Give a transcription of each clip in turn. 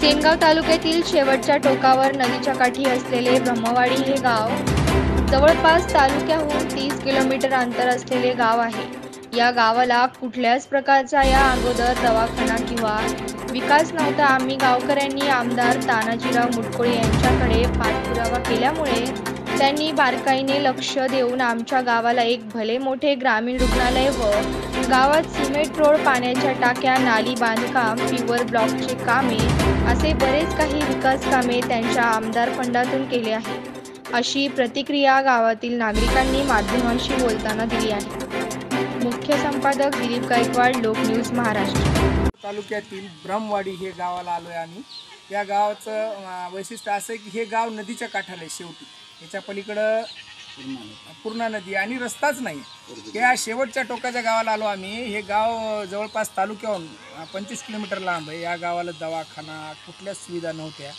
सेनगाव तालुक्यातील शेवटच्या टोकावर नदीच्या काठी असलेले ब्रह्मवाडी हे गाव जवळपास तालुक्याहून 30 किलोमीटर अंतर असलेले गाव आहे. या गावाला कुठल्याच प्रकारचा या अगोदर दवाखाना किंवा विकास नव्हता. आम्ही गावकऱ्यांनी आमदार तानाजीराव मुटकुळे यांच्याकडे पाठपुरावा केल्यामुळे त्यांनी बारकाईने लक्ष देऊन आमच्या गावाला एक भले मोठे ग्रामीण रुग्णालय व गावात सिमेंट रोड, पाण्याच्या टाक्या, नाली बांधकाम, प्युअर ब्लॉकचे कामे असे बरेच काही विकास कामे त्यांच्या आमदार फंडातून केले आहे, अशी प्रतिक्रिया गावातील नागरिकांनी माध्यमांशी बोलताना दिली आहे. मुख्य संपादक दिलीप गायकवाड, लोक न्यूज, महाराष्ट्र. तालुक्यातील ब्रह्मवाडी हे गावाला आलो आहे आणि या गावाचं वैशिष्ट्य असं आहे की हे गाव नदीच्या काठाला आहे. शेवटी याच्या पलीकडं पूर्णा नदी आणि रस्ताच नाही. या शेवटच्या टोकाच्या गावाला आलो आम्ही. हे गाव जवळपास तालुक्याहून 25 किलोमीटर लांब आहे. या गावाला दवाखाना कुठल्याच सुविधा नव्हत्या.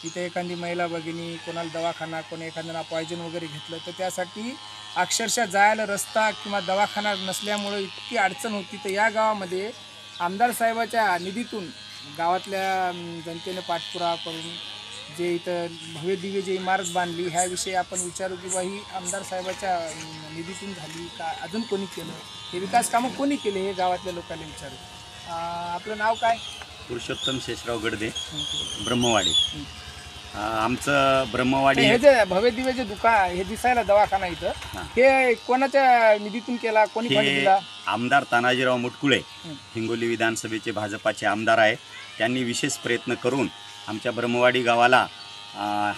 इथे एखादी महिला भगिनी कोणाला दवाखाना, कोणी एखाद्याला पॉयझन वगैरे घेतलं तर त्यासाठी अक्षरशः जायला रस्ता किंवा दवाखाना नसल्यामुळं इतकी अडचण होती. तर या गावामध्ये आमदार साहेबाच्या निधीतून गावातल्या जनतेने पाठपुरावा करून जे इथं भव्य दिव्य जे इमारत बांधली ह्याविषयी आपण विचारू की बा ही आमदार साहेबाच्या निधीतून झाली का, अजून कोणी केलं, हे विकास कामं कोणी केले, हे गावातल्या लोकांना विचारू. आपलं नाव काय? पुरुषोत्तम शेषराव गडदे, ब्रह्मवाडी. आमचं ब्रह्मवाडी हे जे भव्य दिव्य जे दुकान हे दिसायला दवाखाना इथं, हे कोणाच्या निधीतून केला, कोणी फंड दिला? आमदार तानाजीराव मुटकुळे हिंगोली विधानसभेचे भाजपाचे आमदार आहे. त्यांनी विशेष प्रयत्न करून आमच्या ब्रह्मवाडी गावाला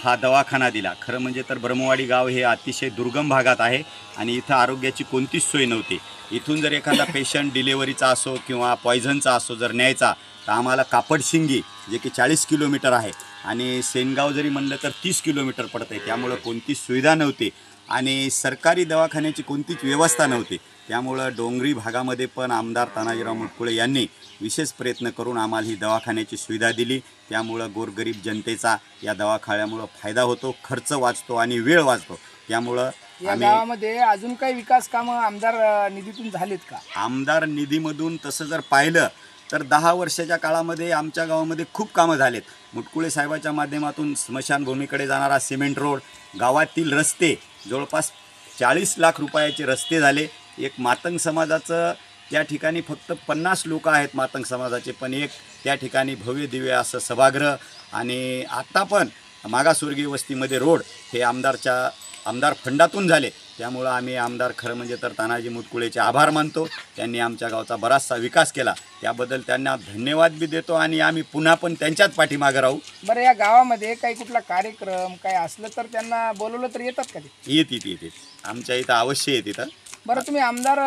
हा दवाखाना दिला. खरं म्हणजे तर ब्रह्मवाडी गाव हे अतिशय दुर्गम भागात आहे आणि इथं आरोग्याची कोणतीच सोय नव्हती. इथून जर एखादा पेशंट डिलेवरीचा असो किंवा पॉयझनचा असो जर न्यायचा तर आम्हाला कापडशिंगी जे की 40 किलोमीटर आहे आणि सेनगाव जरी म्हणलं तर 30 किलोमीटर पडतं आहे. त्यामुळं कोणतीच सुविधा नव्हती आणि सरकारी दवाखान्याची कोणतीच व्यवस्था नव्हती. त्यामुळं डोंगरी भागामध्ये पण आमदार तानाजीराव मुटकुळे यांनी विशेष प्रयत्न करून आम्हाला ही दवाखान्याची सुविधा दिली. त्यामुळं गोरगरीब जनतेचा या दवाखान्यामुळं फायदा होतो, खर्च वाचतो आणि वेळ वाचतो. त्यामुळं या गावामध्ये अजून काही विकास कामं आमदार निधीतून झालीत का? आमदार निधीमधून तसं जर पाहिलं तर 10 वर्षाच्या काळामध्ये आमच्या गावामध्ये खूप कामं झालेत. मुटकुळे साहेबाच्या माध्यमातून स्मशानभूमीकडे जाणारा सिमेंट रोड, गावातील रस्ते जवळपास 40 लाख रुपयाचे रस्ते झाले. एक मातंग समाजाचं त्या ठिकाणी फक्त 50 लोक आहेत मातंग समाजाचे, पण एक त्या ठिकाणी भव्य दिव्य असं सभागृह आणि आत्ता पण मागासवर्गीय वस्तीमध्ये रोड हे आमदार फंडातून झाले. त्यामुळं आम्ही आमदार खरं म्हणजे तर तानाजी मुटकुळेचे आभार मानतो. त्यांनी आमच्या गावचा बराचसा विकास केला, त्याबद्दल त्यांना धन्यवाद बी देतो आणि आम्ही पुन्हा पण त्यांच्याच पाठीमागे राहू. बरं, या गावामध्ये काही कुठला कार्यक्रम काय असलं तर त्यांना बोलवलं तर येतात का? येते आमच्या इथं अवश्य येत इथं. बरं, तुम्ही आमदार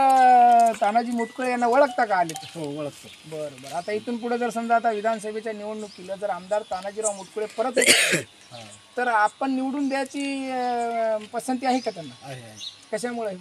तानाजी मुटकुळे यांना ओळखता का? आले? हो, ओळखतो. बरं. आता इथून पुढे जर समजा आता विधानसभेच्या निवडणुकीला जर आमदार तानाजीराव मुटकुळे परत तर आपण निवडून द्यायची पसंती आहे का त्यांना? आहे. कशामुळे?